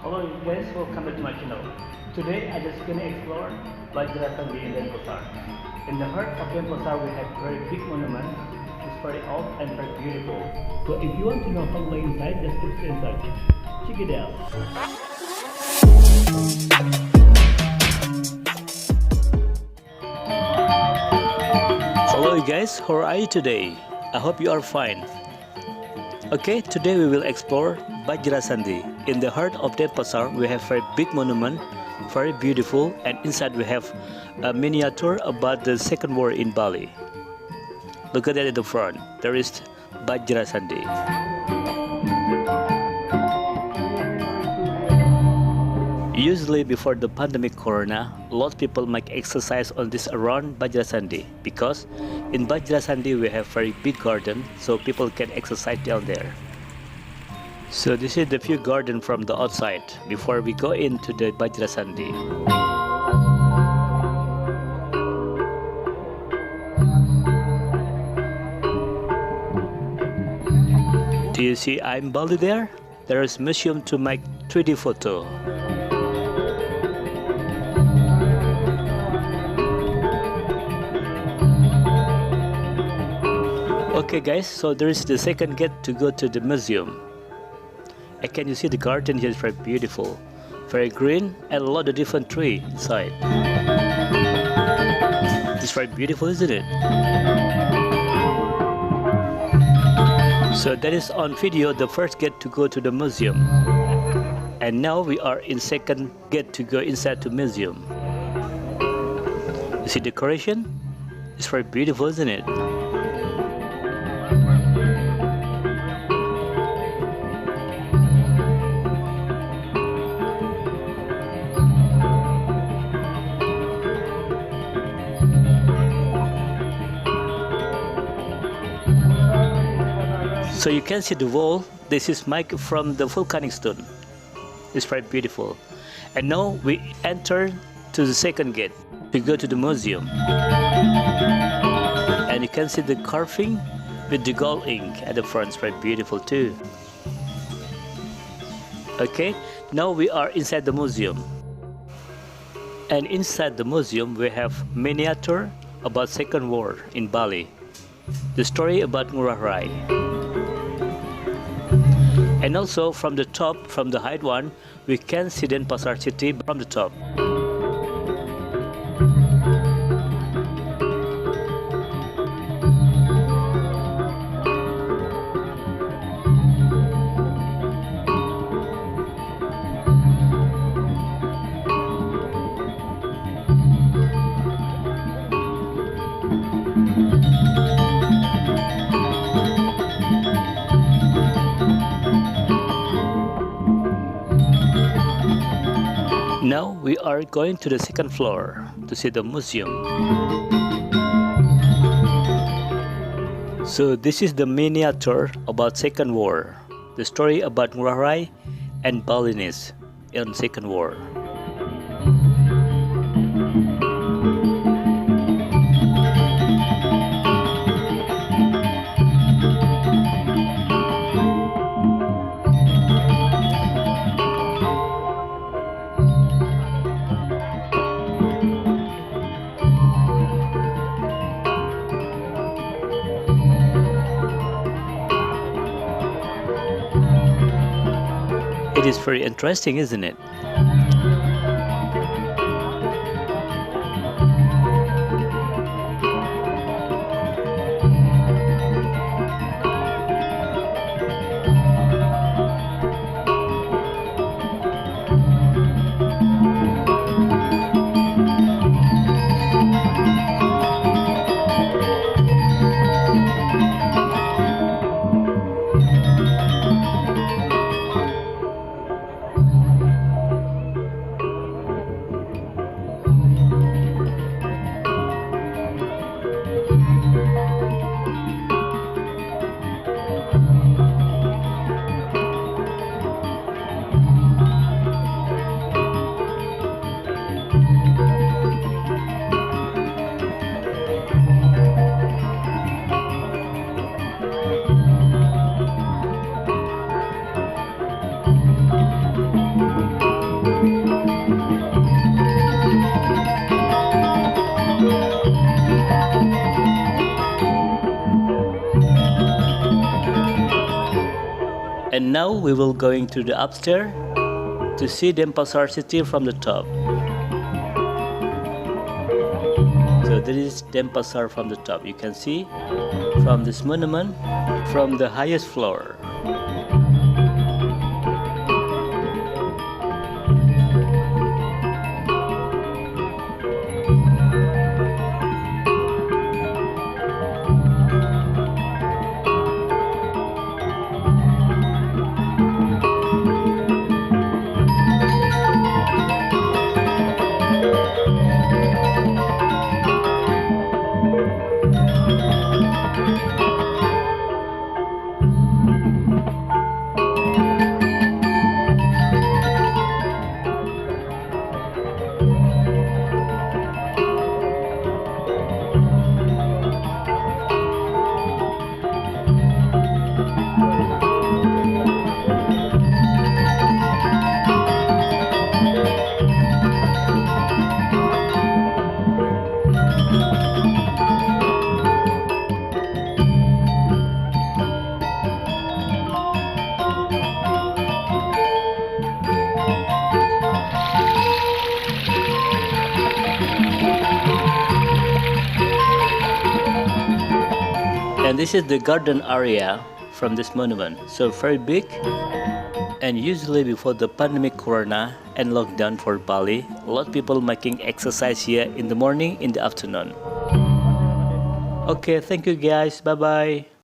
Hello guys, welcome back to my channel. Today I just gonna explore Bajra Sandhi in DENPASAR. In the heart of DENPASAR we have very big monument. It's very old and very beautiful. So if you want to know how to go inside, just stay inside. Check it out. Hello guys, how are you today? I hope you are fine. Okay, today we will explore Bajra Sandhi. In the heart of DENPASAR, we have very big monument, very beautiful, and inside we have a miniature about the Second War in Bali. Look at that at the front. There is Bajra Sandhi. Usually before the pandemic corona, a lot of people make exercise on this around Bajra Sandhi because in Bajra Sandhi we have very big garden, so people can exercise down there. So this is the view garden from the outside before we go into the Bajra Sandhi. Do you see I AM Bali there? There is museum to make 3D photo. Okay guys, so there is the second gate to go to the museum. And can you see the garden here is very beautiful, very green, and a lot of different trees inside. It's very beautiful, isn't it? So that is on video the first gate to go to the museum. And now we are in second gate to go inside the museum. You see decoration? It's very beautiful, isn't it? So you can see the wall. This is made from the volcanic stone. It's very beautiful. And now we enter to the second gate to go to the museum. And you can see the carving with the gold ink at the front. It's very beautiful too. Okay, now we are inside the museum. And inside the museum we have miniature about Second War in Bali. The story about Ngurah Rai. And also from the top, from the height one, we can see DENPASAR city from the top. Now we are going to the second floor to see the museum. So this is the miniature about Second War, the story about Ngurah Rai and Balinese in Second War. It is very interesting, isn't it? And now we will going to the upstairs to see Denpasar city from the top. So this is Denpasar from the top. You can see from this monument from the highest floor. And this is the garden area from this monument. So very big. And usually before the pandemic corona and lockdown for Bali, a lot of people making exercise here in the morning, in the afternoon. Okay, thank you guys. Bye bye.